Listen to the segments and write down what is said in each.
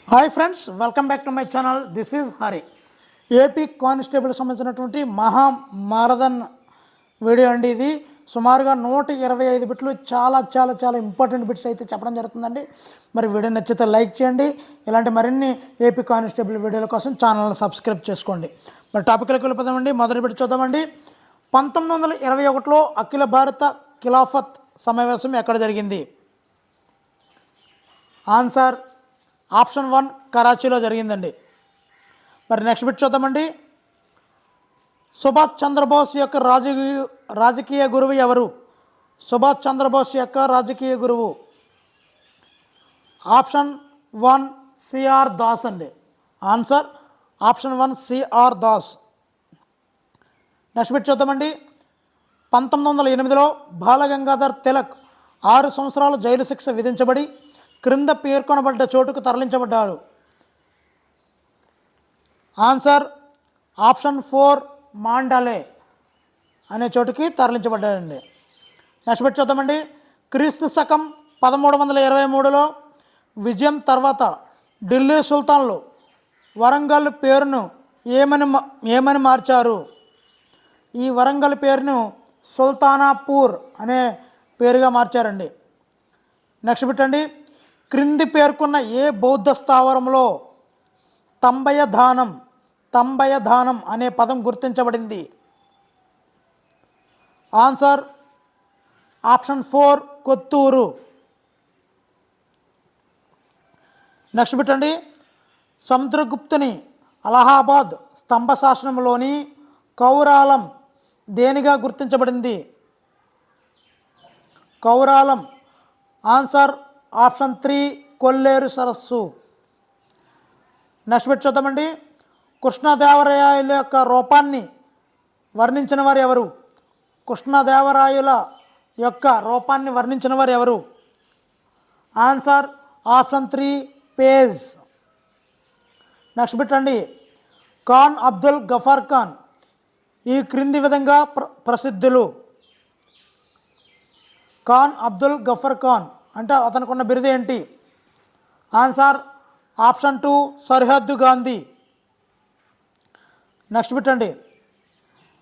Hi friends, welcome back to my channel. This is Hari. AP constable సంబంధించినటువంటి మహా మారథన్ video అండి. ఇది సుమారుగా 125 బిట్లు, చాలా చాలా చాలా ఇంపార్టెంట్ బిట్స్ అయితే చెప్పడం జరుగుతుందండి. మరి వీడియో నచ్చితే లైక్ చేయండి. ఇలాంటి మరిన్ని ఏపీ కానిస్టేబుల్ వీడియోల కోసం ఛానల్ని సబ్స్క్రైబ్ చేసుకోండి. మరి టాపిక్లోకి వెళ్ళిపోదామండి. మొదటి బిట్ చూద్దామండి. 1921లో అఖిల భారత ఖిలాఫత్ సమావేశం ఎక్కడ జరిగింది? ఆన్సర్ ఆప్షన్ 1 కరాచీలో జరిగిందండి. మరి నెక్స్ట్ బిట్ చూద్దామండి. సుభాష్ చంద్రబోస్ యొక్క రాజకీయ గురువు ఎవరు? సుభాష్ చంద్రబోస్ యొక్క రాజకీయ గురువు ఆప్షన్ 1 సిఆర్ దాస్ అండి. Answer option 1 CR Das. Next bit చూద్దామండి. 1908లో బాలగంగాధర్ తిలక్ 6 సంవత్సరాల జైలు శిక్ష విధించబడి క్రింద పేర్కొనబడ్డ చోటుకు తరలించబడ్డాడు. ఆన్సర్ ఆప్షన్ 4 మాండలే అనే చోటుకి తరలించబడ్డాడండి. నెక్స్ట్ బిట్ చూద్దామండి. క్రీస్తు శకం 1323లో విజయం తర్వాత ఢిల్లీ సుల్తాన్లు వరంగల్ పేరును ఏమని మార్చారు? ఈ వరంగల్ పేరును సుల్తానాపూర్ అనే పేరుగా మార్చారండి. నెక్స్ట్ బిట్ అండి. క్రింది పేర్కొన్న ఏ బౌద్ధ స్థావరంలో తంబయధానం అనే పదం గుర్తించబడింది? Answer option 4 Kotturu. Next bit అండి. సముద్రగుప్తుని అలహాబాద్ స్తంభ శాసనంలోని కౌరాలం దేనిగా గుర్తించబడింది? కౌరాలం. ఆన్సర్ ఆప్షన్ 3 కొల్లేరు సరస్సు. నెక్స్ట్ బిట్ చూద్దామండి. కృష్ణదేవరాయల యొక్క రూపాన్ని వర్ణించిన వారు ఎవరు? కృష్ణదేవరాయల యొక్క రూపాన్ని వర్ణించిన వారు ఎవరు? Answer option 3 page. Next bit అండి. ఖాన్ అబ్దుల్ గఫార్ ఖాన్ ఈ క్రింది విధంగా ప్రసిద్ధులు. ఖాన్ అబ్దుల్ గఫర్ ఖాన్ అంటే అతనికి ఉన్న బిరుదు ఏంటి? ఆన్సర్ ఆప్షన్ 2 సరిహద్దు గాంధీ. నెక్స్ట్ బిట్ అండి.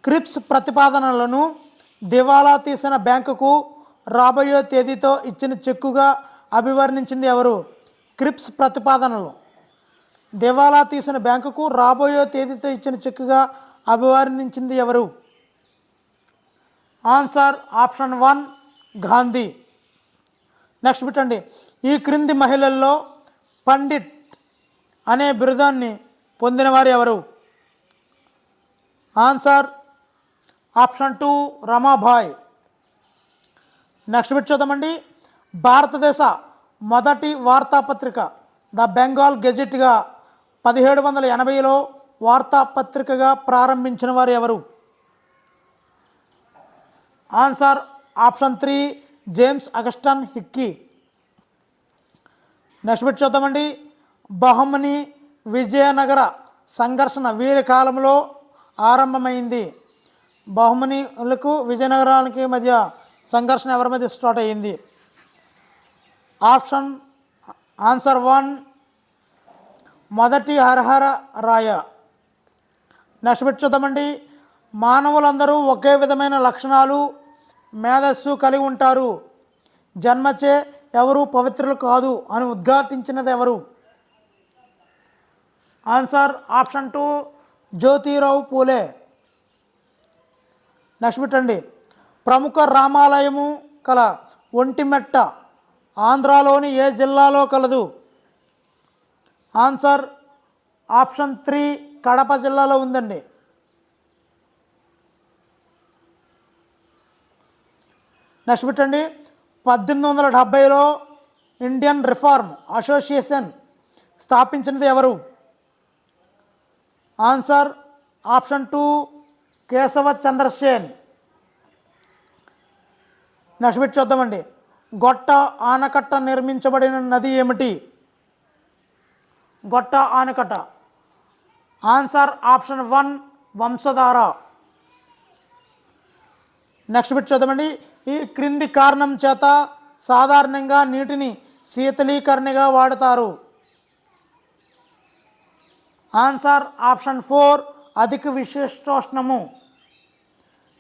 క్రిప్స్ ప్రతిపాదనలను దివాలా తీసిన బ్యాంకుకు రాబోయే తేదీతో ఇచ్చిన చెక్కుగా అభివర్ణించింది ఎవరు? క్రిప్స్ ప్రతిపాదనలు దివాలా తీసిన బ్యాంకుకు రాబోయే తేదీతో ఇచ్చిన చెక్కుగా అభివర్ణించింది ఎవరు? Answer option 1 Gandhi. Next bit అండి. ఈ క్రింది మహిళల్లో పండిట్ అనే బిరుదాన్ని పొందినవారు ఎవరు? Answer option 2 Ramabai. Next bit చూద్దామండి. భారతదేశ మొదటి వార్తాపత్రిక ద బెంగాల్ గెజిట్గా 1780లో వార్తాపత్రికగా ప్రారంభించిన వారు ఎవరు? Answer option 3 James Agustin Hicky. Next bit చూద్దామండి. బహమని విజయనగర సంఘర్షణ వీరి కాలంలో ఆరంభమైంది. బహమనీలకు విజయనగరానికి మధ్య సంఘర్షణ ఎవరి మధ్య స్టార్ట్ అయ్యింది? ఆన్సర్ 1 మొదటి హరహర రాయ. నెక్స్ట్ బిట్ చూద్దామండి. మానవులందరూ ఒకే విధమైన లక్షణాలు మేధస్సు కలిగి ఉంటారు. జన్మచే ఎవరు పవిత్రులు కాదు అని ఉద్ఘాటించినది ఎవరు? Answer option 2 Jyotirao Phule. Next bit అండి. ప్రముఖ రామాలయము కల ఒంటిమెట్ట ఆంధ్రాలోని ఏ జిల్లాలో కలదు? ఆన్సర్ ఆప్షన్ 3 కడప జిల్లాలో ఉందండి. నెక్స్ట్ బిట్ అండి. 1870లో ఇండియన్ రిఫార్మ్ అసోసియేషన్ స్థాపించినది ఎవరు? Answer option 2 Keshava Chandrasen. Next bit చూద్దామండి. గొట్ట ఆనకట్ట నిర్మించబడిన నది ఏమిటి? గొట్ట ఆనకట్ట. Answer option 1 Vamsadhara. Next bit చూద్దామండి. ఈ క్రింది కారణం చేత సాధారణంగా నీటిని శీతలీకరణగా వాడతారు. ఆన్సర్ ఆప్షన్ 4 అధిక విశిష్టోష్ణము.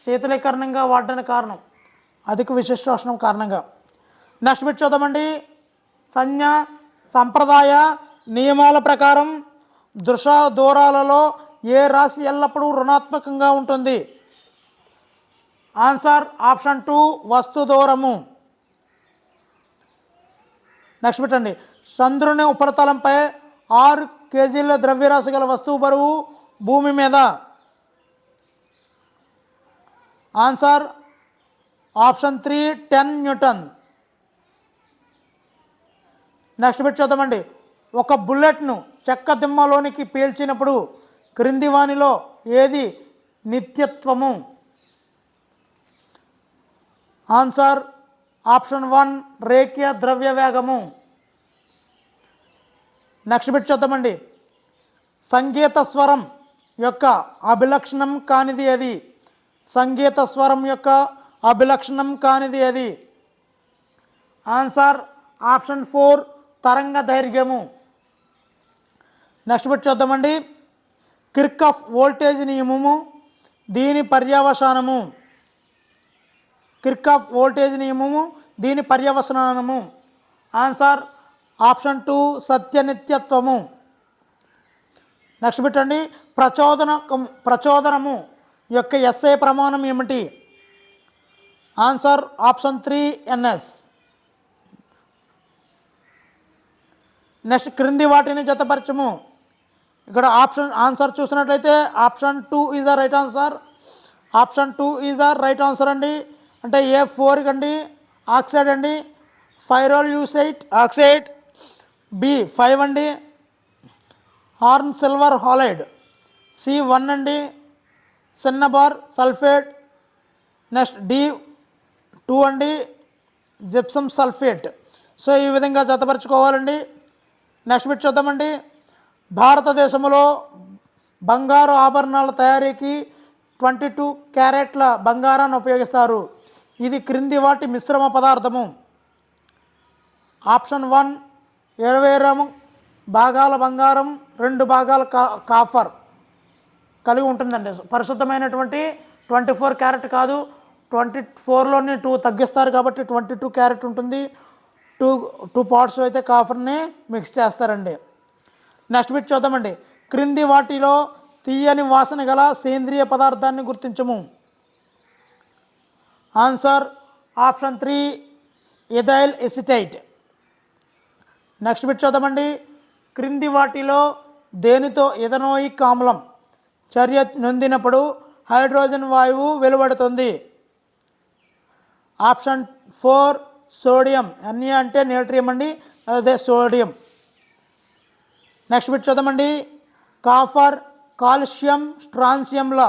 శీతలీకరణంగా వాడడానికి కారణం అధిక విశిష్టోష్ణం కారణంగా. నెక్స్ట్ బిట్ చూద్దామండి. సంజ్ఞ సంప్రదాయ నియమాల ప్రకారం దృశ దూరాలలో ఏ రాశి ఎల్లప్పుడూ రుణాత్మకంగా ఉంటుంది? ఆన్సర్ ఆప్షన్ 2 వస్తు దూరము. నెక్స్ట్ బిట్ అండి. చంద్రుని ఉపరితలంపై 6 కేజీల ద్రవ్యరాశి గల వస్తువు బరువు భూమి మీద? Answer option 3 10 Newton. Next bit చూద్దామండి. ఒక బుల్లెట్ను చెక్క దిమ్మలోనికి పేల్చినప్పుడు క్రింది వానిలో ఏది నిత్యత్వము? ఆన్సర్ ఆప్షన్ 1 రేఖీయ ద్రవ్య వేగము. నెక్స్ట్ బిట్ చూద్దామండి. సంగీత స్వరం యొక్క అభిలక్షణం కానిది ఏది? సంగీత స్వరం యొక్క అభిలక్షణం కానిది ఏది? ఆన్సర్ ఆప్షన్ 4 తరంగ దైర్ఘ్యము. నెక్స్ట్ బిట్ చూద్దామండి. కిర్చాఫ్ వోల్టేజ్ నియమము దీని పర్యవసానము? కిర్చాఫ్ వోల్టేజ్ నియమము దీని పర్యవసానము? ఆన్సర్ ఆప్షన్ 2 సత్యనిత్యత్వము. నెక్స్ట్ బిట్ అండి. ప్రచోదనము యొక్క ఎస్ఐ ప్రమాణం ఏమిటి? Answer option 3 NS. నెక్స్ట్ క్రింది వాటిని జతపరచము. ఇక్కడ ఆన్సర్ చూసినట్లయితే option 2 is the right answer. Option 2 is the right answer అండి. అంటే A4 అండి ఆక్సైడ్ అండి, ఫైరోల్ యూసైట్ ఆక్సైడ్. B5 అండి హార్న్ సిల్వర్ హాలైడ్. C1 అండి సిన్నబార్ సల్ఫేట్. నెక్స్ట్ D2 అండి జిప్సమ్ సల్ఫేట్. సో ఈ విధంగా జతపరచుకోవాలండి. నెక్స్ట్ బిట్ చూద్దామండి. భారతదేశంలో బంగారు ఆభరణాల తయారీకి 22 క్యారెట్ల బంగారాన్ని ఉపయోగిస్తారు. ఇది క్రింది వాటి మిశ్రమ పదార్థము? ఆప్షన్ 1 20 భాగాల బంగారం 2 భాగాల కాఫర్ కలిగి ఉంటుందండి. పరిశుద్ధమైనటువంటి 24 క్యారెట్ కాదు, 24లోని 2 తగ్గిస్తారు కాబట్టి 22 క్యారెట్ ఉంటుంది. 2 పార్ట్స్ అయితే కాఫర్ని మిక్స్ చేస్తారండి. నెక్స్ట్ బిట్ చూద్దామండి. క్రింది వాటిలో తీయని వాసన గల సేంద్రియ పదార్థాన్ని గుర్తించము? Answer option 3 ethyl acetate. Next bit చూద్దామండి. క్రింది వాటిలో దేనితో ఇథనోయిక్ ఆమ్లం చర్య నొందినప్పుడు హైడ్రోజన్ వాయువు వెలువడుతుంది? Option 4 sodium. Na అంటే నేట్రియం అండి, అదే సోడియం. నెక్స్ట్ బిట్ చూద్దామండి. కాఫర్, కాల్షియం, స్ట్రాన్సియంల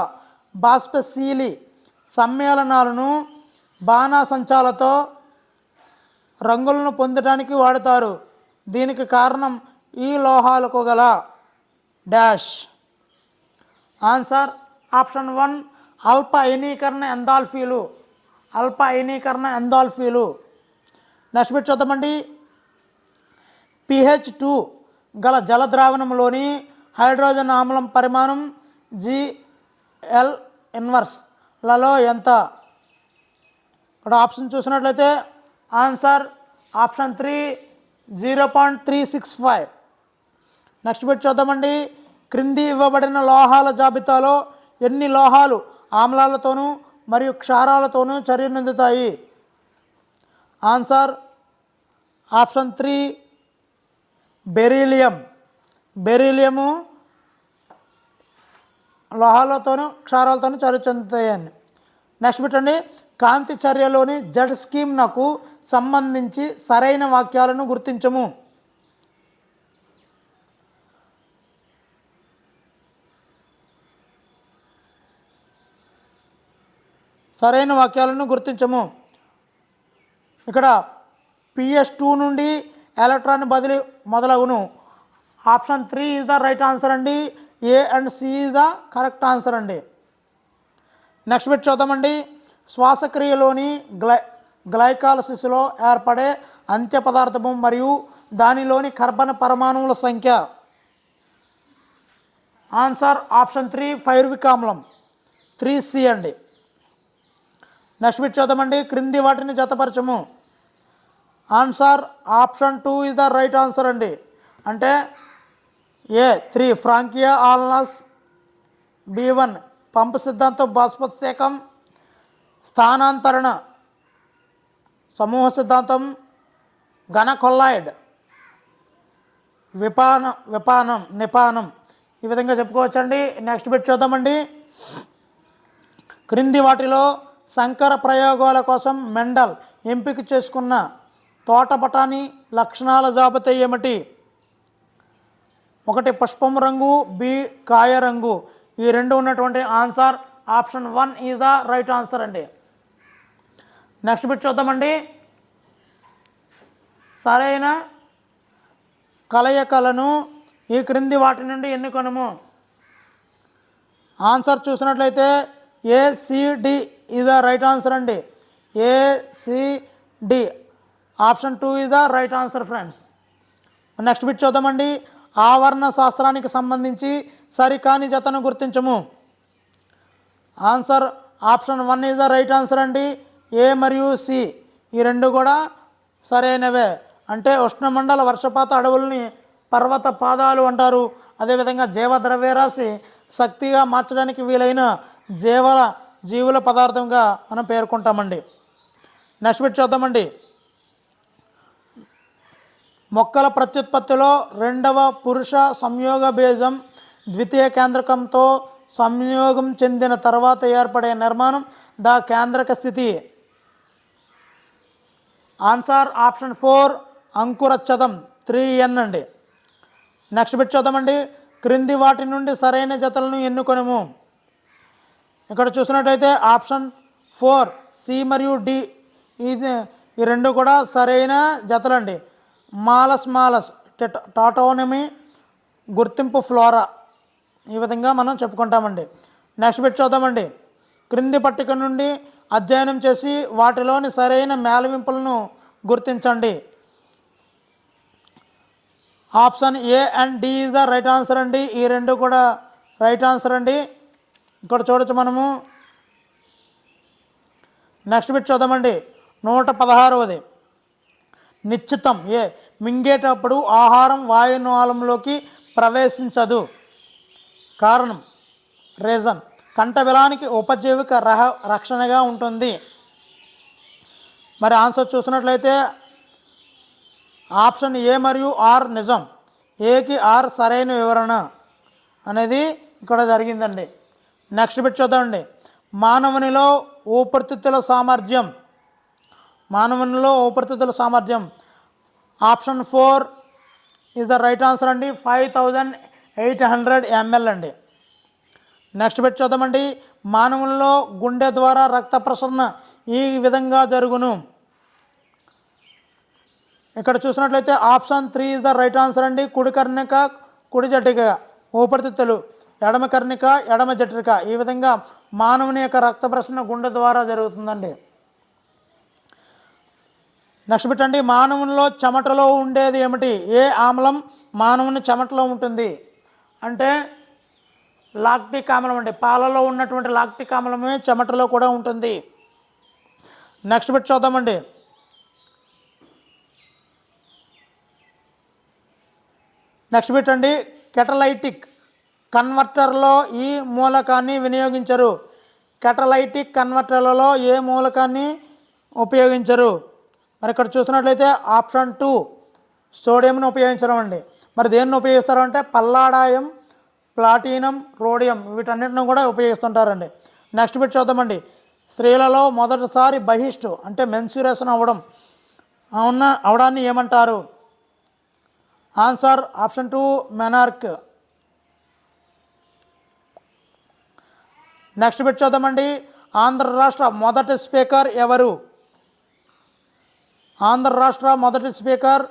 బాష్పశీలి సమ్మేళనాలను బాణాసంచాలతో రంగులను పొందడానికి వాడతారు. దీనికి కారణం ఈ లోహాలకు గల డాష్. ఆన్సర్ ఆప్షన్ 1 అల్ప అయనీకరణ ఎంథాల్పీలు. అల్ప అయనీకరణ ఎంథాల్పీలు. నెక్స్ట్ బిట్ చూద్దామండి. pH2 గల జలద్రావణంలోని హైడ్రోజన్ ఆమ్లం పరిమాణం GL ఇన్వర్స్లలో ఎంత? ఇక్కడ ఆప్షన్ చూసినట్లయితే ఆన్సర్ ఆప్షన్ 3 0.365. నెక్స్ట్ బిట్ చూద్దామండి. క్రింది ఇవ్వబడిన లోహాల జాబితాలో ఎన్ని లోహాలు ఆమ్లాలతోనూ మరియు క్షారాలతోనూ చర్య నొందుతాయి? Answer option 3 beryllium. బెరీలియము లోహాలతోనూ క్షారాలతోనూ చర్య చెందుతాయని. నెక్స్ట్ బిట్ అండి. కాంతి చర్యలోని జడ్ స్కీమ్నకు సంబంధించి సరైన వాక్యాలను గుర్తించము? సరైన వాక్యాలను గుర్తించము. ఇక్కడ PS2 నుండి ఎలక్ట్రాన్ బదిలీ మొదలగును. Option 3 is the right answer అండి. A and C is the correct answer అండి. నెక్స్ట్ బిట్ చూద్దామండి. శ్వాసక్రియలోని గ్లైకాలసిస్లో ఏర్పడే అంత్య పదార్థము మరియు దానిలోని కర్బన పరమాణువుల సంఖ్య? ఆన్సర్ ఆప్షన్ 3 పైరువిక్ ఆమ్లం 3C అండి. నెక్స్ట్ బిట్ చూద్దామండి. క్రింది వాటిని జతపరచము. Answer option 2 is the right answer అండి. అంటే A3 ఫ్రాంకియా ఆల్నాస్, B1 పంపు సిద్ధాంతం బాష్పోత్సేకం, స్థానాంతరణ సమూహ సిద్ధాంతం, ఘన కొల్లాయిడ్, నిపానం ఈ విధంగా చెప్పుకోవచ్చండి. నెక్స్ట్ బిట్ చూద్దామండి. క్రింది వాటిలో సంకర ప్రయోగాల కోసం మెండల్ ఎంపిక చేసుకున్న తోట బఠానీ లక్షణాల జాబితా ఏమిటి? 1 పుష్పం రంగు, B కాయ రంగు. ఈ రెండు ఉన్నటువంటి answer option 1 is the right answer అండి. నెక్స్ట్ బిట్ చూద్దామండి. సరైన కలయికలను ఈ క్రింది వాటి నుండి ఎన్నుకొనుము. ఆన్సర్ చూసినట్లయితే ACD is the right answer అండి. ACD option 2 is the right answer friends. Next bit చూద్దామండి. ఆవరణ శాస్త్రానికి సంబంధించి సరికాని జతను గుర్తించము. Answer option 1 is the right answer అండి. A మరియు C ఈ రెండు కూడా సరైనవే. అంటే ఉష్ణమండల వర్షపాత అడవుల్ని పర్వత పాదాలు అంటారు. అదేవిధంగా జీవద్రవ్యరాశి శక్తిగా మార్చడానికి వీలైన జీవుల పదార్థంగా మనం పేర్కొంటామండి. నెక్స్ట్ బిట్ చూద్దామండి. మొక్కల ప్రత్యుత్పత్తిలో రెండవ పురుష సంయోగ బీజం ద్వితీయ కేంద్రకంతో సంయోగం చెందిన తర్వాత ఏర్పడే నిర్మాణం ద కేంద్రక స్థితి. ఆన్సర్ ఆప్షన్ 4 అంకురచ్ఛదం 3N అండి. నెక్స్ట్ బిట్ చూద్దామండి. క్రింది వాటి నుండి సరైన జతలను ఎన్నుకొనము. ఇక్కడ చూసినట్టయితే ఆప్షన్ 4 C మరియు D ఈ రెండు కూడా సరైన జతలండి. మాలస్ టాటోనమీ గుర్తింపు ఫ్లోరా ఈ విధంగా మనం చెప్పుకుంటామండి. నెక్స్ట్ బిట్ చూద్దామండి. క్రింది పట్టిక నుండి అధ్యయనం చేసి వాటిలోని సరైన మేళవింపులను గుర్తించండి. Option A and D is the right answer అండి. ఈ రెండు కూడా రైట్ ఆన్సర్ అండి. ఇక్కడ చూడొచ్చు మనము. నెక్స్ట్ బిట్ చూద్దామండి. 116వది నిశ్చితం. మింగేటప్పుడు ఆహారం వాయునాళంలోకి ప్రవేశించదు. కారణం రీజన్ కంఠబిలానికి ఉపజీవిక రక్షణగా ఉంటుంది. మరి ఆన్సర్ చూసినట్లయితే ఆప్షన్ A మరియు R నిజం. ఏకి R సరైన వివరణ అనేది ఇక్కడ జరిగిందండి. నెక్స్ట్ బిట్ చూద్దామండి. మానవునిలో ఊపిరితిత్తుల సామర్థ్యం option 4 is the right answer అండి. 5800 ml అండి. నెక్స్ట్ బిట్ చూద్దామండి. మానవుల్లో గుండె ద్వారా రక్త ప్రసరణ ఈ విధంగా జరుగును. ఇక్కడ చూసినట్లయితే option 3 is the right answer అండి. కుడి కర్ణిక కుడి జఠరిక ఊపిరితిత్తులు, ఎడమ కర్ణిక ఎడమ జఠరిక ఈ విధంగా మానవుని యొక్క రక్త ప్రసరణ గుండె ద్వారా జరుగుతుందండి. నెక్స్ట్ బిట్ అండి. మానవునిలో చెమటలో ఉండేది ఏమిటి? ఏ ఆమ్లం మానవుని చెమటలో ఉంటుంది? అంటే లాక్టిక్ ఆమ్లం అండి. పాలలో ఉన్నటువంటి లాక్టిక్ ఆమ్లమే చెమటలో కూడా ఉంటుంది. నెక్స్ట్ బిట్ చూద్దామండి. నెక్స్ట్ బిట్ అండి. కెటలైటిక్ కన్వర్టర్లో ఈ మూలకాన్ని వినియోగించరు. కెటలైటిక్ కన్వర్టర్లలో ఏ మూలకాన్ని ఉపయోగించరు? మరి ఇక్కడ చూసినట్లయితే ఆప్షన్ 2 సోడియంను ఉపయోగించడం అండి. మరి దేన్ని ఉపయోగిస్తారు అంటే పల్లాడాయం, ప్లాటినం, రోడియం వీటన్నిటిని కూడా ఉపయోగిస్తుంటారండి. నెక్స్ట్ బిట్ చూద్దామండి. స్త్రీలలో మొదటిసారి బహిష్టు అంటే మెన్సురేషన్ అవడాన్ని ఏమంటారు? Answer option 2 menarche. Next bit చూద్దామండి. ఆంధ్ర రాష్ట్ర మొదటి స్పీకర్ ఎవరు? ఆంధ్ర రాష్ట్ర మొదటి speaker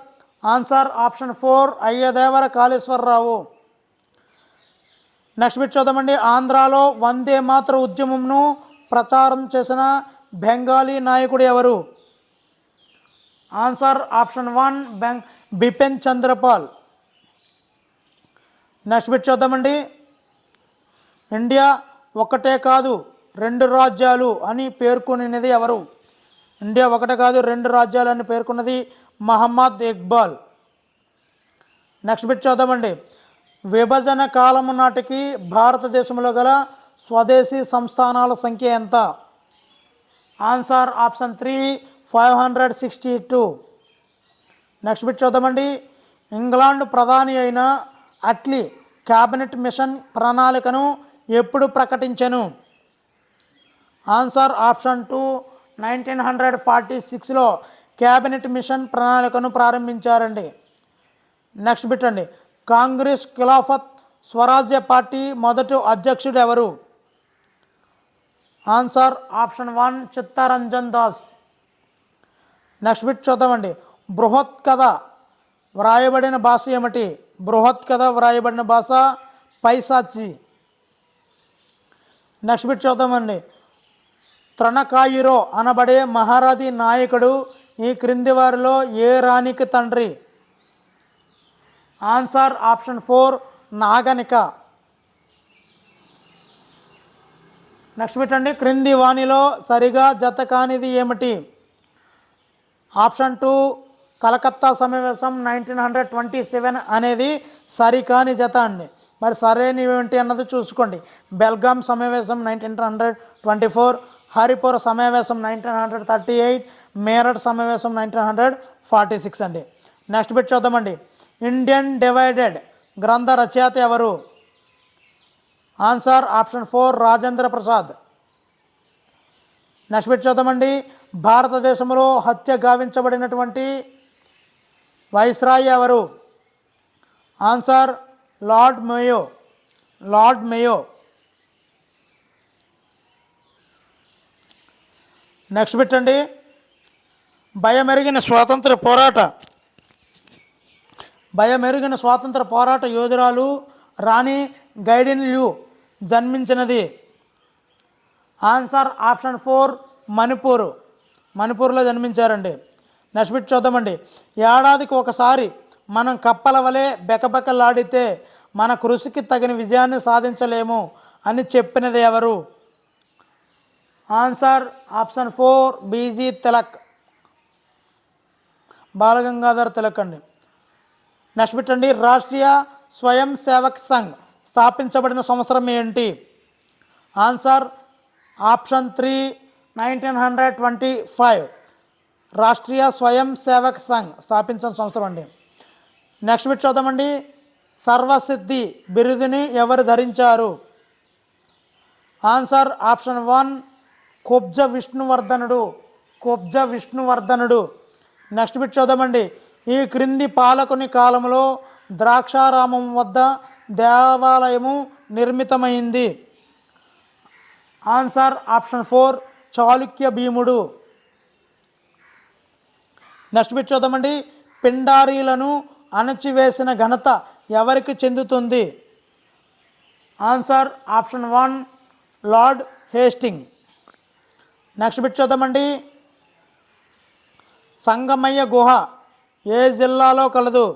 answer option 4 Ayyadevara Kaleswara Rao. Next bit చూద్దామండి. ఆంధ్రాలో వందే మాతర ఉద్యమంను ప్రచారం చేసిన బెంగాలీ నాయకుడు ఎవరు? Answer option 1 Bipin Chanderpaul. Next bit చూద్దామండి. ఇండియా ఒకటే కాదు రెండు రాజ్యాలు అని పేర్కొనినది ఎవరు? ఇండియా ఒకటే కాదు రెండు రాజ్యాలు అని పేర్కొన్నది మహమ్మద్ ఇక్బాల్. నెక్స్ట్ బిట్ చూద్దామండి. విభజన కాలము నాటికి భారతదేశంలో గల స్వదేశీ సంస్థానాల సంఖ్య ఎంత? Answer option 3 562. నెక్స్ట్ బిట్ చూద్దామండి. ఇంగ్లాండ్ ప్రధాని అయిన అట్లీ క్యాబినెట్ మిషన్ ప్రణాళికను ఎప్పుడు ప్రకటించెను? ఆన్సర్ ఆప్షన్ 2 1946లో క్యాబినెట్ మిషన్ ప్రణాళికను ప్రారంభించారండి. నెక్స్ట్ బిట్ అండి. కాంగ్రెస్ ఖిలాఫత్ స్వరాజ్య పార్టీ మొదటి అధ్యక్షుడు ఎవరు? Answer option 1 Chittaranjan Das. Next bit చూద్దామండి. బృహత్ కథ వ్రాయబడిన భాష ఏమిటి? బృహత్ కథ వ్రాయబడిన భాష పైశాచి. నెక్స్ట్ బిట్ చూద్దామండి. త్రణకాయిరో అనబడే మహారథి నాయకుడు ఈ క్రింది వారిలో ఏ రాణికి తండ్రి? Answer option 4 Naganika. Next bit అండి. క్రింది వాణిలో సరిగా జత కానిది ఏమిటి? ఆప్షన్ 2 కలకత్తా సమావేశం 1927 అనేది సరికాని జత అండి. మరి సరైనవి ఏంటి అన్నది చూసుకోండి. బెల్గాం సమావేశం 1924, హరిపుర సమావేశం 1938, మేరట్ సమావేశం 1946 అండి. నెక్స్ట్ బిట్ చూద్దామండి. ఇండియన్ డివైడెడ్ గ్రంథ రచయిత ఎవరు? Answer option 4 Rajendra Prasad. Next bit చూద్దామండి. భారతదేశంలో హత్య గావించబడినటువంటి వైస్రాయ్ ఎవరు? Answer lord Mayo. Lord Mayo. Next bit అండి. భయమెరిగిన స్వాతంత్ర పోరాట యోధురాలు రాణి గైడిన్ ల్యూ జన్మించినది? ఆన్సర్ ఆప్షన్ 4 మణిపూర్లో జన్మించారండి. నెక్స్ట్ బిట్ చూద్దామండి. ఏడాదికి ఒకసారి మనం కప్పల వలె బెకబెకలాడితే మన కృషికి తగిన విజయాన్ని సాధించలేము అని చెప్పినది ఎవరు? Answer option 4 BG Tilak. Balagangadhar Tilak అండి. నెక్స్ట్ బిట్ అండి. రాష్ట్రీయ స్వయం సేవక్ సంఘ్ స్థాపించబడిన సంవత్సరం ఏంటి? Answer option 3 1925. రాష్ట్రీయ స్వయం సేవక్ సంఘ్ స్థాపించిన సంవత్సరం అండి. నెక్స్ట్ బిట్ చూద్దామండి. సర్వసిద్ధి బిరుదుని ఎవరు ధరించారు? ఆన్సర్ ఆప్షన్ 1 కుబ్జ విష్ణువర్ధనుడు. నెక్స్ట్ బిట్ చూద్దామండి. ఈ క్రింది పాలకుని కాలంలో ద్రాక్షారామం వద్ద దేవాలయము నిర్మితమైంది? ఆన్సర్ ఆప్షన్ 4 చాళుక్య భీముడు. నెక్స్ట్ బిట్ చూద్దామండి. పిండారీలను అణచివేసిన ఘనత ఎవరికి చెందుతుంది? Answer option 1 lord Hasting. Next bit చూద్దామండి. సంగమయ్య గుహ ఏ జిల్లాలో కలదు?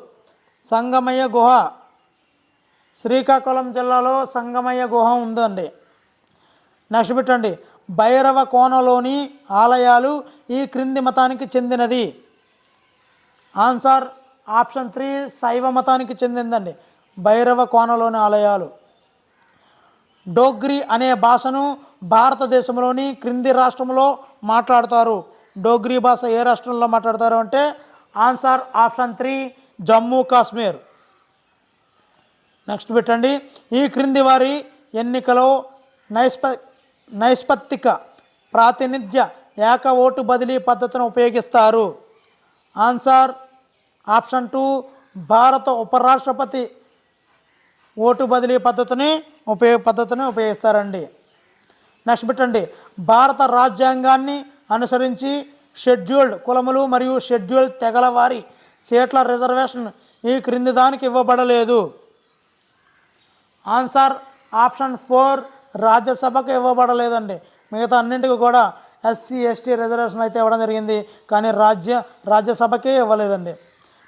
సంగమయ్య గుహ శ్రీకాకుళం జిల్లాలో సంగమయ్య గుహ ఉందండి. నెక్స్ట్ బిట్ అండి. భైరవ కోనలోని ఆలయాలు ఈ క్రింది మతానికి చెందినది? ఆన్సర్ ఆప్షన్ 3 శైవ మతానికి చెందిందండి భైరవ కోనలోని ఆలయాలు. డోగ్రీ అనే భాషను భారతదేశంలోని క్రింది రాష్ట్రంలో మాట్లాడతారు? డోగ్రీ భాష ఏ రాష్ట్రంలో మాట్లాడతారు అంటే answer option 3 Jammu Kashmir. Next పెట్టండి. ఈ క్రింది వారి ఎన్నికలో నైష్పత్తిక ప్రాతినిధ్య ఏక ఓటు బదిలీ పద్ధతిని ఉపయోగిస్తారు? ఆన్సర్ ఆప్షన్ 2 భారత ఉపరాష్ట్రపతి ఓటు బదిలీ పద్ధతిని ఉపయోగిస్తారండి. నెక్స్ట్ పెట్టండి. భారత రాజ్యాంగాన్ని అనుసరించి షెడ్యూల్డ్ కులములు మరియు షెడ్యూల్డ్ తెగల వారి సీట్ల రిజర్వేషన్ ఈ క్రింది దానికి ఇవ్వబడలేదు? ఆన్సర్ ఆప్షన్ 4 రాజ్యసభకు ఇవ్వబడలేదండి. మిగతా అన్నింటికి కూడా ఎస్సీ ఎస్టీ రిజర్వేషన్ అయితే ఇవ్వడం జరిగింది, కానీ రాజ్యసభకే ఇవ్వలేదండి.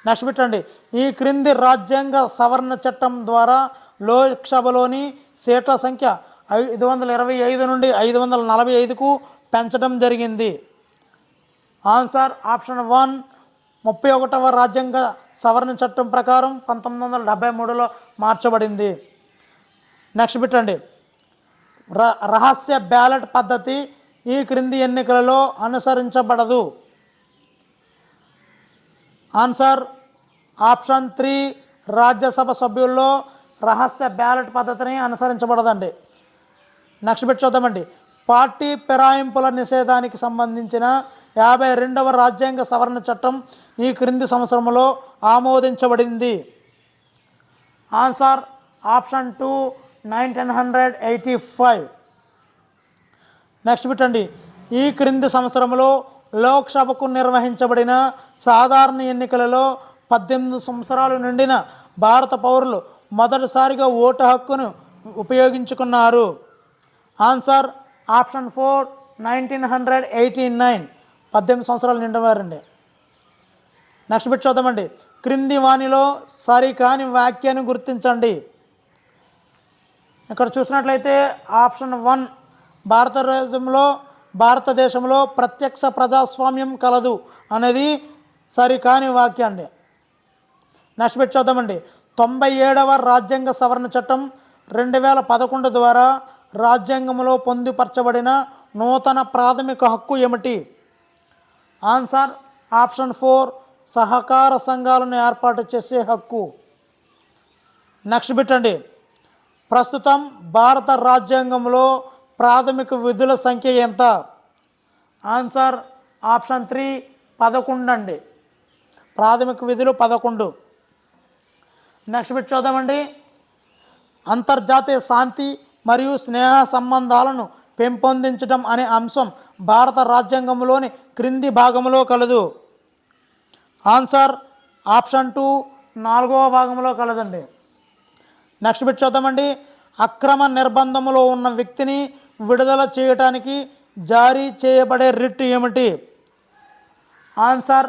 నెక్స్ట్ పెట్టండి. ఈ క్రింది రాజ్యాంగ సవరణ చట్టం ద్వారా లోక్సభలోని సీట్ల సంఖ్య 525 నుండి 545కు పెంచడం జరిగింది. ఆన్సర్ ఆప్షన్ 1 31వ రాజ్యాంగ సవరణ చట్టం ప్రకారం 1973లో మార్చబడింది. నెక్స్ట్ బిట్ అండి, రహస్య బ్యాలెట్ పద్ధతి ఈ క్రింది ఎన్నికలలో అనుసరించబడదు. ఆన్సర్ ఆప్షన్ 3 రాజ్యసభ సభ్యుల్లో రహస్య బ్యాలెట్ పద్ధతిని అనుసరించబడదండి. నెక్స్ట్ బిట్ చూద్దామండి, పార్టీ ఫిరాయింపుల నిషేధానికి సంబంధించిన 52వ రాజ్యాంగ సవరణ చట్టం ఈ క్రింది సంవత్సరంలో ఆమోదించబడింది. Answer option 2 1985. నెక్స్ట్ బిట్ అండి, ఈ క్రింది సంవత్సరంలో లోక్సభకు నిర్వహించబడిన సాధారణ ఎన్నికలలో 18 సంవత్సరాలు నిండిన భారత పౌరులు మొదటిసారిగా ఓటు హక్కును ఉపయోగించుకున్నారు. Answer option 4 1989. 18 సంవత్సరాలు నిండివారండి. నెక్స్ట్ బిట్ చూద్దామండి, క్రింది వాణిలో సరికాని వ్యాఖ్యను గుర్తించండి. ఇక్కడ చూసినట్లయితే ఆప్షన్ 1 భారతదేశంలో ప్రత్యక్ష ప్రజాస్వామ్యం కలదు అనేది సరికాని వాక్యం అండి. నెక్స్ట్ బిట్ చూద్దామండి, 97వ రాజ్యాంగ సవరణ చట్టం 2011 ద్వారా రాజ్యాంగంలో పొందుపరచబడిన నూతన ప్రాథమిక హక్కు ఏమిటి? ఆన్సర్ ఆప్షన్ 4 సహకార సంఘాలను ఏర్పాటు చేసే హక్కు. నెక్స్ట్ బిట్ అండి, ప్రస్తుతం భారత రాజ్యాంగంలో ప్రాథమిక విధుల సంఖ్య ఎంత? ఆన్సర్ ఆప్షన్ 3 11 అండి. ప్రాథమిక విధులు 11. నెక్స్ట్ బిట్ చూద్దామండి, అంతర్జాతీయ శాంతి మరియు స్నేహ సంబంధాలను పెంపొందించడం అనే అంశం భారత రాజ్యాంగంలోని క్రింది భాగంలో కలదు. ఆన్సర్ ఆప్షన్ 2 4వ భాగంలో కలదండి. నెక్స్ట్ బిట్ చూద్దామండి, అక్రమ నిర్బంధంలో ఉన్న వ్యక్తిని విడుదల చేయడానికి జారీ చేయబడే రిట్ ఏమిటి? Answer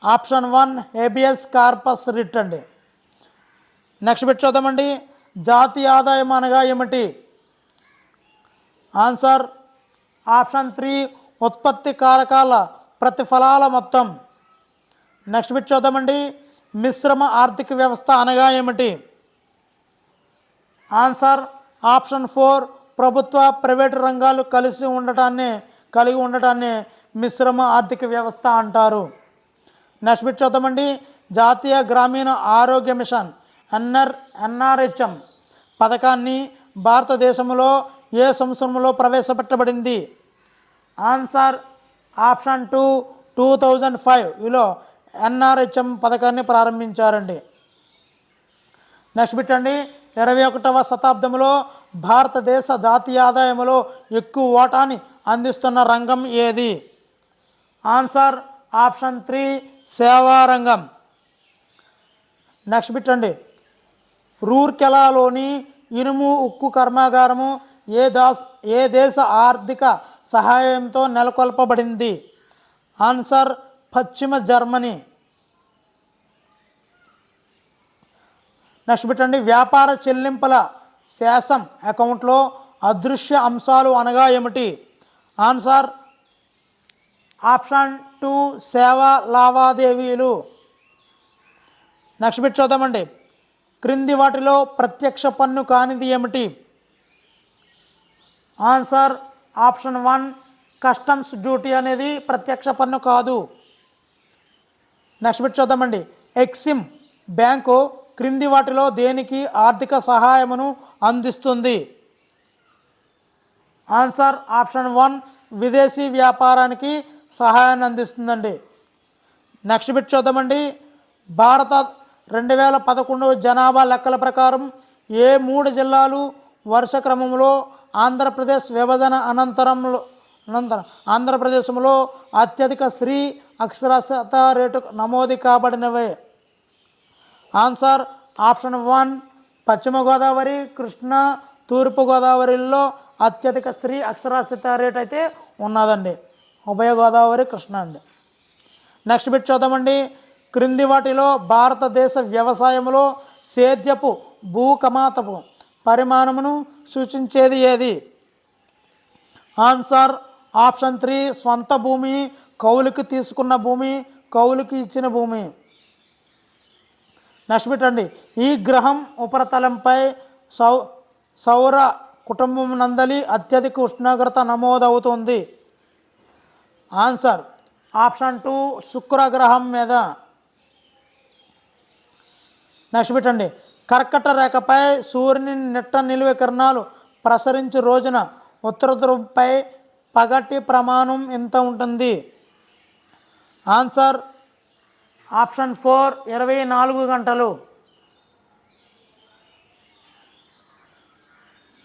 option 1 habeas corpus writ అండి. నెక్స్ట్ బిట్ చూద్దామండి, జాతీయ ఆదాయం అనగా ఏమిటి? ఆన్సర్ ఆప్షన్ 3 ఉత్పత్తి కారకాల ప్రతిఫలాల మొత్తం. నెక్స్ట్ బిట్ చూద్దామండి, మిశ్రమ ఆర్థిక వ్యవస్థ అనగా ఏమిటి? ఆన్సర్ ఆప్షన్ 4 ప్రభుత్వ ప్రైవేటు రంగాలు కలిగి ఉండటాన్ని మిశ్రమ ఆర్థిక వ్యవస్థ అంటారు. నెక్స్ట్ బిట్ చూద్దామండి, జాతీయ గ్రామీణ ఆరోగ్య మిషన్ NRHM పథకాన్ని భారతదేశంలో ఏ సంవత్సరంలో ప్రవేశపెట్టబడింది? ఆన్సర్ ఆప్షన్ 2 2005లో NRHM పథకాన్ని ప్రారంభించారండి. నెక్స్ట్ బిట్ అండి, 21వ శతాబ్దంలో భారతదేశ జాతీయ ఆదాయంలో ఎక్కువ వాటాని అందిస్తున్న రంగం ఏది? ఆన్సర్ ఆప్షన్ 3 సేవా రంగం. నెక్స్ట్ బిట్ అండి, రూర్కెలాలోని ఇనుము ఉక్కు కర్మాగారము ఏ దేశ ఆర్థిక సహాయంతో నెలకొల్పబడింది? ఆన్సర్ పశ్చిమ జర్మనీ. నెక్స్ట్ బిట్ అండి, వ్యాపార చెల్లింపుల శాసం అకౌంట్లో అదృశ్య అంశాలు అనగా ఏమిటి? ఆన్సర్ ఆప్షన్ 2 సేవా లావాదేవీలు. నెక్స్ట్ బిట్ చూద్దామండి, క్రింది వాటిలో ప్రత్యక్ష పన్ను కానిది ఏమిటి? ఆన్సర్ ఆప్షన్ 1 కస్టమ్స్ డ్యూటీ అనేది ప్రత్యక్ష పన్ను కాదు. నెక్స్ట్ బిట్ చూద్దామండి, ఎక్సిమ్ బ్యాంకు క్రింది వాటిలో దేనికి ఆర్థిక సహాయమును అందిస్తుంది? ఆన్సర్ ఆప్షన్ 1 విదేశీ వ్యాపారానికి సహాయాన్ని అందిస్తుందండి. నెక్స్ట్ బిట్ చూద్దామండి, భారత 2011 జనాభా లెక్కల ప్రకారం ఏ 3 జిల్లాలు వరుస క్రమంలో ఆంధ్రప్రదేశ్ విభజన అనంతరం ఆంధ్రప్రదేశ్లో అత్యధిక స్త్రీ అక్షరాస్యత రేటు నమోదు కాబడినవే? ఆన్సర్ ఆప్షన్ 1 పశ్చిమ గోదావరి, కృష్ణా, తూర్పు గోదావరిలో అత్యధిక స్త్రీ అక్షరాస్యత రేట్ అయితే ఉన్నదండి. ఉభయ గోదావరి, కృష్ణా అండి. నెక్స్ట్ బిట్ చూద్దామండి, క్రింది వాటిలో భారతదేశ వ్యవసాయంలో సేద్యపు భూకమాతపు పరిమాణమును సూచించేది ఏది? ఆన్సర్ ఆప్షన్ 3 స్వంత భూమి, కౌలుకి తీసుకున్న భూమి, కౌలుకి ఇచ్చిన భూమి. నెక్స్ట్ పెట్టండి. ఈ గ్రహం ఉపరితలంపై సౌర కుటుంబం నందలి అత్యధిక ఉష్ణోగ్రత నమోదవుతుంది. ఆన్సర్ ఆప్షన్ 2 శుక్రగ్రహం మీద. నెక్స్ట్ పెట్టండి. కర్కట రేఖపై సూర్యుని నిట్ట నిలువ కిరణాలు ప్రసరించు రోజున ఉత్తర ధ్రువంపై పగటి ప్రమాణం ఎంత ఉంటుంది? ఆన్సర్ ఆప్షన్ 4 24 గంటలు.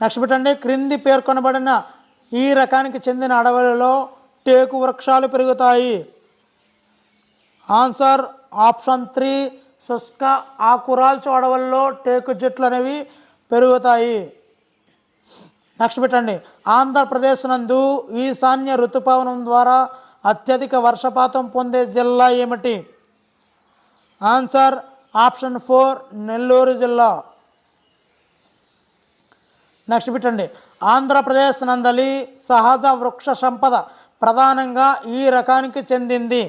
నెక్స్ట్ పెట్టండి. క్రింది పేర్కొనబడిన ఈ రకానికి చెందిన అడవులలో టేకు వృక్షాలు పెరుగుతాయి. ఆన్సర్ ఆప్షన్ 3 శుష్క ఆకురాల్చు అడవుల్లో టేకు చెట్లు అనేవి పెరుగుతాయి. నెక్స్ట్ పెట్టండి. ఆంధ్రప్రదేశ్ నందు ఈశాన్య ఋతుపవనం ద్వారా అత్యధిక వర్షపాతం పొందే జిల్లా ఏమిటి? ఆన్సర్ ఆప్షన్ 4 నెల్లూరు జిల్లా. నెక్స్ట్ పెట్టండి. ఆంధ్రప్రదేశ్ నందలి సహజ వృక్ష సంపద ప్రధానంగా ఈ రకానికి చెందింది.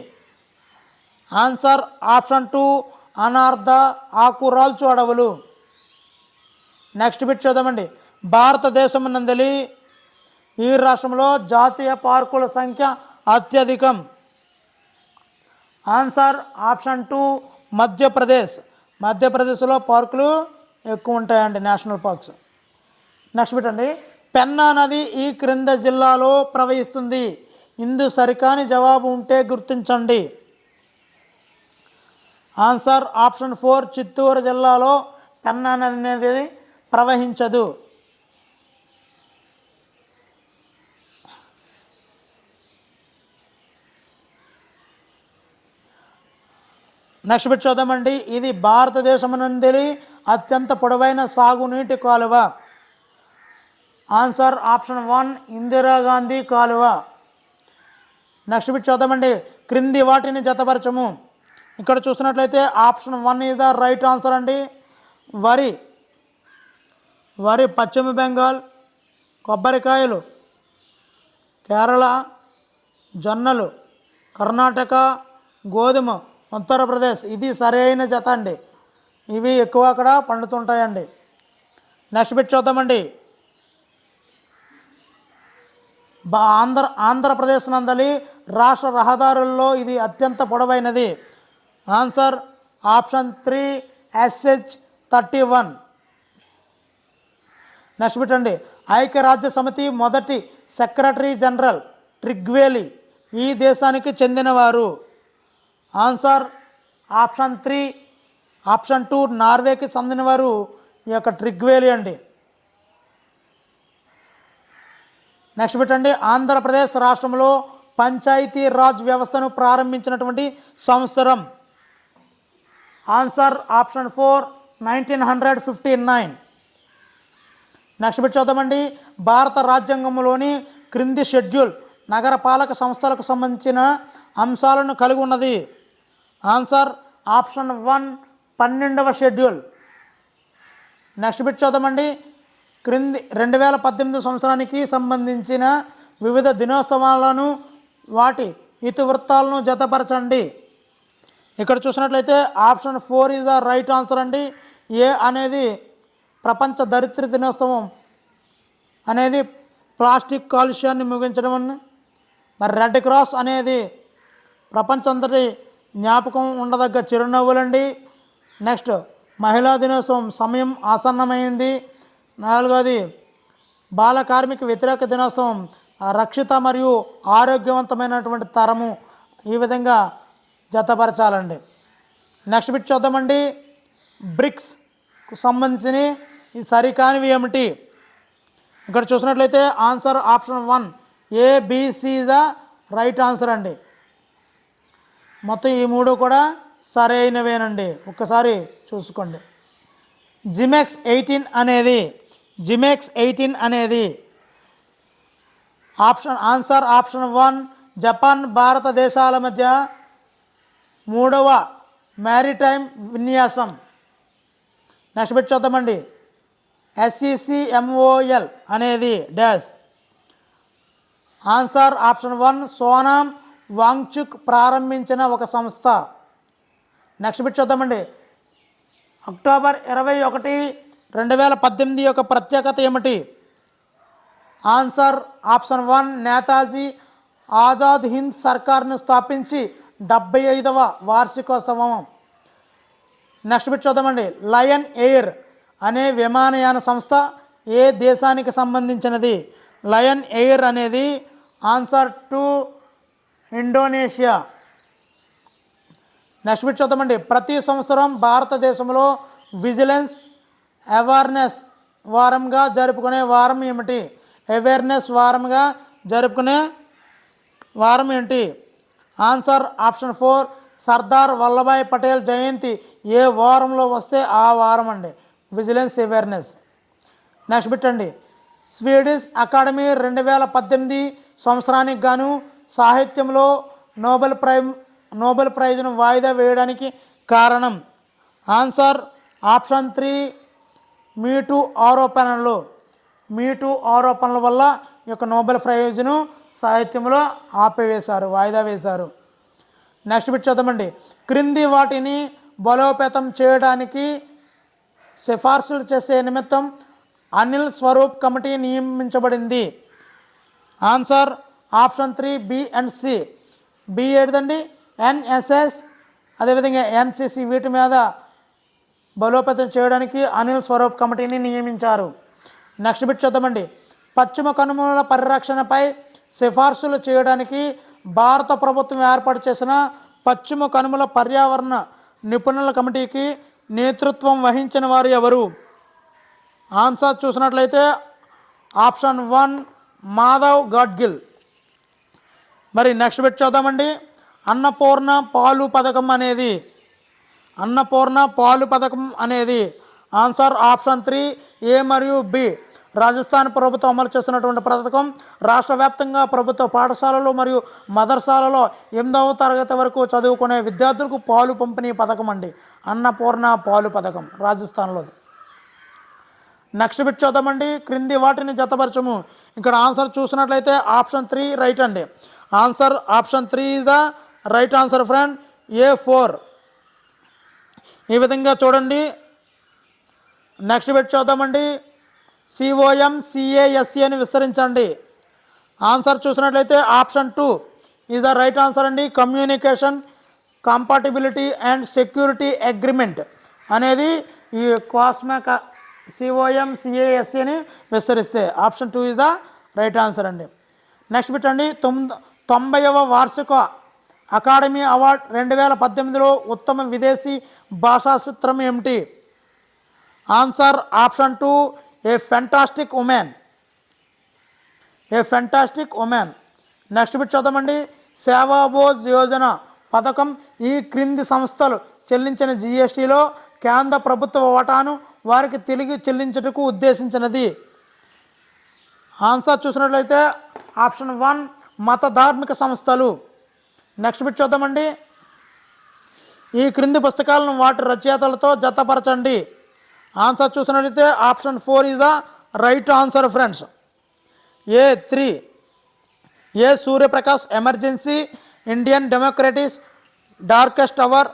ఆన్సర్ ఆప్షన్ 2 అనార్ధ ఆకురాల్చు అడవులు. నెక్స్ట్ బిట్ చూద్దామండి. భారతదేశం నందలి ఈ రాష్ట్రంలో జాతీయ పార్కుల సంఖ్య అత్యధికం. Answer option 2 Madhya Pradesh. మధ్యప్రదేశ్లో పార్కులు ఎక్కువ ఉంటాయండి, నేషనల్ పార్క్స్. నెక్స్ట్ పెట్టండి. పెన్నా నది ఈ క్రింద జిల్లాలో ప్రవహిస్తుంది. ఇందు సరికాని జవాబు ఉంటే గుర్తించండి. ఆన్సర్ ఆప్షన్ 4 చిత్తూరు జిల్లాలో పెన్నా నది అనేది ప్రవహించదు. నెక్స్ట్ బిట్ చూద్దామండి. ఇది భారతదేశం నుండి అత్యంత పొడవైన సాగునీటి కాలువ. ఆన్సర్ ఆప్షన్ 1 ఇందిరాగాంధీ కాలువ. నెక్స్ట్ బిట్ చూద్దామండి. క్రింది వాటిని జతపరచము. ఇక్కడ చూసినట్లయితే option 1 is the right answer అండి. వరి పశ్చిమ బెంగాల్, కొబ్బరికాయలు కేరళ, జొన్నలు కర్ణాటక, గోధుమ ఉత్తరప్రదేశ్. ఇది సరైన జత అండి. ఇవి ఎక్కువ అక్కడ పండుతుంటాయండి. నెక్స్ట్ బిట్ చూద్దామండి. ఆంధ్రప్రదేశ్ నందలి రాష్ట్ర రహదారుల్లో ఇది అత్యంత పొడవైనది. Answer option 3 SH31. నెక్స్ట్ పెట్టండి. ఐక్యరాజ్య సమితి మొదటి సెక్రటరీ జనరల్ ట్రిగ్వేలి ఈ దేశానికి చెందినవారు. ఆన్సర్ ఆప్షన్ 3 ఆప్షన్ 2 నార్వేకి చెందినవారు ఈ యొక్క ట్రిగ్వేలి అండి. నెక్స్ట్ పెట్టండి. ఆంధ్రప్రదేశ్ రాష్ట్రంలో పంచాయతీ రాజ్ వ్యవస్థను ప్రారంభించినటువంటి సంవత్సరం. Answer option 4 1959. నెక్స్ట్ బిట్ చూద్దామండి. భారత రాజ్యాంగంలోని క్రింది షెడ్యూల్ నగరపాలక సంస్థలకు సంబంధించిన అంశాలను కలిగి ఉన్నది. ఆన్సర్ ఆప్షన్ 1 12వ షెడ్యూల్. నెక్స్ట్ బిట్ చూద్దామండి. క్రింది 2018 సంవత్సరానికి సంబంధించిన వివిధ దినోత్సవాలను వాటి ఇతివృత్తాలను జతపరచండి. ఇక్కడ చూసినట్లయితే option 4 is the right answer అండి. ఏ అనేది ప్రపంచ దరిద్ర దినోత్సవం అనేది ప్లాస్టిక్ కాలుష్యాన్ని ముగించడం అని. మరి రెడ్ క్రాస్ అనేది ప్రపంచంతటి జ్ఞాపకం ఉండదగ్గ చిరునవ్వులండి. నెక్స్ట్ మహిళా దినోత్సవం సమయం ఆసన్నమైంది. 4వది బాల కార్మిక వ్యతిరేక దినోత్సవం రక్షిత మరియు ఆరోగ్యవంతమైనటువంటి తరము. ఈ విధంగా జతపరచాలండి. నెక్స్ట్ బిట్ చూద్దామండి. బ్రిక్స్కు సంబంధించిన ఈ సరికానివి ఏమిటి? ఇక్కడ చూసినట్లయితే answer option 1 ABC the right answer అండి. మొత్తం ఈ 3 కూడా సరైనవేనండి. ఒక్కసారి చూసుకోండి. జిమెక్స్ 18 అనేది ఆన్సర్ ఆప్షన్ 1 జపాన్ భారతదేశాల మధ్య 3వ మ్యారిటైమ్ విన్యాసం. నెక్స్ట్ బిట్ చూద్దామండి. SECMOL అనేది dash. Answer option 1 Sonam Wangchuk ప్రారంభించిన ఒక సంస్థ. నెక్స్ట్ బిట్ చూద్దామండి. అక్టోబర్ 21, 2018 యొక్క ప్రత్యేకత ఏమిటి? ఆన్సర్ ఆప్షన్ 1 నేతాజీ ఆజాద్ హింద్ సర్కార్ను స్థాపించి 75వ వార్షికోత్సవం. నెక్స్ట్ బిట్ చూద్దామండి. లయన్ ఎయిర్ అనే విమానయాన సంస్థ ఏ దేశానికి సంబంధించినది? లయన్ ఎయిర్ అనేది ఆన్సర్ 2 ఇండోనేషియా. నెక్స్ట్ బిట్ చూద్దామండి. ప్రతి సంవత్సరం భారతదేశంలో విజిలెన్స్ అవేర్నెస్ వారంగా జరుపుకునే వారం ఏమిటి? అవేర్నెస్ వారంగా జరుపుకునే వారం ఏంటి? ఆన్సర్ ఆప్షన్ 4 సర్దార్ వల్లభాయ్ పటేల్ జయంతి ఏ వారంలో వస్తే ఆ వారం అండి విజిలెన్స్ అవేర్నెస్. నెక్స్ట్ బిట్ అండి. స్వీడిష్ అకాడమీ 2018 సంవత్సరానికి గాను సాహిత్యంలో నోబెల్ ప్రైజ్ను వాయిదా వేయడానికి కారణం? ఆన్సర్ ఆప్షన్ 3 మీటూ ఆరోపణలు. మీటూ ఆరోపణల వల్ల ఈ యొక్క నోబెల్ ప్రైజ్ను సాహిత్యంలో ఆపివేశారు, వాయిదా వేశారు. నెక్స్ట్ బిట్ చూద్దామండి. క్రింది వాటిని బలోపేతం చేయడానికి సిఫార్సులు చేసే నిమిత్తం అనిల్ స్వరూప్ కమిటీ నియమించబడింది. Answer option 3 B and C. B ఏదండి NSS అదేవిధంగా NCC వీటి మీద బలోపేతం చేయడానికి అనిల్ స్వరూప్ కమిటీని నియమించారు. నెక్స్ట్ బిట్ చూద్దామండి. పశ్చిమ కనుమల పరిరక్షణపై సిఫార్సులు చేయడానికి భారత ప్రభుత్వం ఏర్పాటు చేసిన పశ్చిమ కనుమల పర్యావరణ నిపుణుల కమిటీకి నేతృత్వం వహించిన వారు ఎవరు? ఆన్సర్ చూసినట్లయితే ఆప్షన్ 1 మాధవ్ గాడ్గిల్. మరి నెక్స్ట్ బిట్ చూద్దామండి. అన్నపూర్ణ పాలు పథకం అనేది ఆన్సర్ ఆప్షన్ 3 A మరియు B. రాజస్థాన్ ప్రభుత్వం అమలు చేస్తున్నటువంటి పథకం. రాష్ట్ర వ్యాప్తంగా ప్రభుత్వ పాఠశాలలు మరియు మదర్సాలలో 8వ తరగతి వరకు చదువుకునే విద్యార్థులకు పాలు పంపిణీ పథకం అండి అన్నపూర్ణ పాలు పథకం రాజస్థాన్లోది. నెక్స్ట్ బిట్ చూద్దామండి. క్రింది వాటిని జతపరచము. ఇక్కడ ఆన్సర్ చూసినట్లయితే ఆప్షన్ 3 రైట్ అండి. Answer option 3 is the right answer friend. A4. ఈ విధంగా చూడండి. నెక్స్ట్ బిట్ చూద్దామండి. COMCASE అని విస్తరించండి. ఆన్సర్ చూసినట్లయితే option 2 is the right answer అండి. Communication compatibility and security agreement అనేది ఈ COMCASE అని విస్తరిస్తే option 2 is the right answer అండి. నెక్స్ట్ బిట్ అండి. 90వ వార్షిక అకాడమీ అవార్డ్ 2018లో ఉత్తమ విదేశీ భాషా చిత్రం ఏమిటి? ఆన్సర్ ఆప్షన్ 2 ఏ ఫెంటాస్టిక్ ఉమెన్. నెక్స్ట్ బిట్ చూద్దామండి. సేవాభోజ్ యోజన పథకం ఈ క్రింది సంస్థలు చెల్లించిన GSTలో కేంద్ర ప్రభుత్వ వాటాను వారికి తిరిగి చెల్లించుటకు ఉద్దేశించినది. ఆన్సర్ చూసినట్లయితే ఆప్షన్ 1 మత ధార్మిక సంస్థలు. నెక్స్ట్ బిట్ చూద్దామండి. ఈ క్రింది పుస్తకాలను వాటి రచయితలతో జతపరచండి. ఆన్సర్ చూసినట్లయితే option 4 is the right answer friends. A3 A Suryaprakash emergency Indian democracy's darkest hour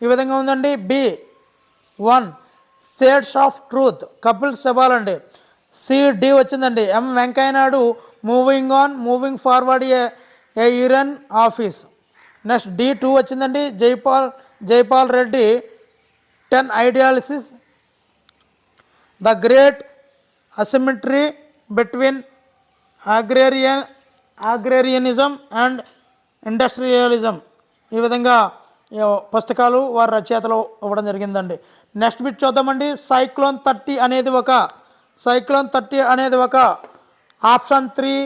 ఈ విధంగా ఉందండి. B1 shades of truth Kapil Sibal అండి. CD వచ్చిందండి. M Venkaiah Naidu moving forward a year in office. Next D2 వచ్చిందండి. Jaipal Reddy 10 ideologies the great asymmetry between agrarianism and industrialism ఈ విధంగా పుస్తకాలు వారి రచయితలు ఇవ్వడం జరిగిందండి. నెక్స్ట్ బిట్ చూద్దామండి. సైక్లోన్ 30 అనేది ఒక ఆప్షన్ 3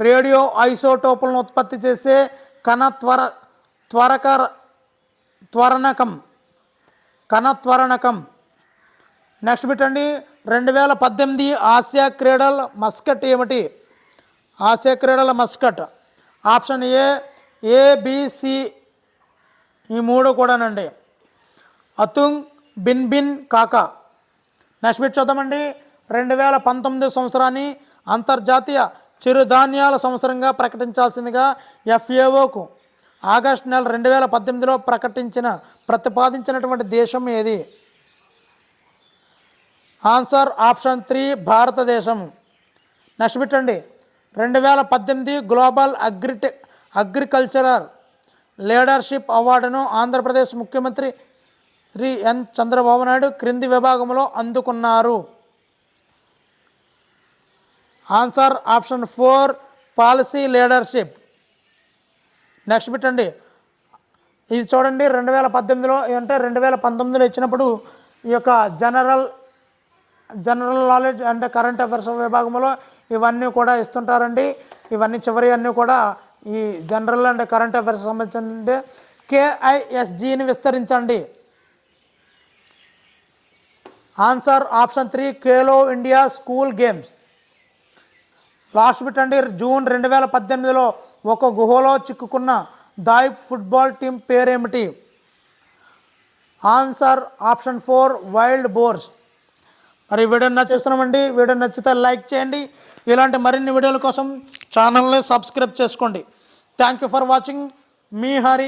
రేడియో ఐసోటోపులను ఉత్పత్తి చేసే కణ త్వరణకం. నెక్స్ట్ బిట్ అండి. 2018 ఆసియా క్రీడల మస్కట్ ఏమిటి? ఆసియా క్రీడల మస్కట్ ఆప్షన్ ABC ఈ 3 కూడానండి. అతుంగ్ బిన్ కాకా. నెక్స్ట్ బిట్ చూద్దామండి. 2019 సంవత్సరాన్ని అంతర్జాతీయ చిరుధాన్యాల సంవత్సరంగా ప్రకటించాల్సిందిగా FAOకు ఆగస్టు నెల 2018లో ప్రతిపాదించినటువంటి దేశం ఏది? ఆన్సర్ ఆప్షన్ 3 భారతదేశం. నెక్స్ట్ పెట్టండి. 2018 గ్లోబల్ అగ్రికల్చరల్ లీడర్షిప్ అవార్డును ఆంధ్రప్రదేశ్ ముఖ్యమంత్రి శ్రీ ఎన్ చంద్రబాబు నాయుడు క్రింది విభాగంలో అందుకున్నారు. Answer option 4 policy leadership. Next పెట్టండి. ఇది చూడండి, 2018లో అంటే 2019లో ఇచ్చినప్పుడు ఈ యొక్క general knowledge and current affairs విభాగంలో ఇవన్నీ కూడా ఇస్తుంటారండి. ఇవన్నీ చివరి అన్నీ కూడా ఈ జనరల్ అండ్ కరెంట్ అఫైర్స్ సంబంధించి KISGని విస్తరించండి. Answer option 3 Khelo India school games. Last పెట్టండి. జూన్ 2018లో ఒక గుహలో చిక్కుకున్న దాయిప్ ఫుట్బాల్ టీం పేరేమిటి? Answer option 4 wild boars. మరి వీడియో నచ్చేస్తున్నామండి. వీడియో నచ్చితే లైక్ చేయండి. ఇలాంటి మరిన్ని వీడియోల కోసం ఛానల్ని సబ్స్క్రైబ్ చేసుకోండి. Thank you for watching. మీ హరి.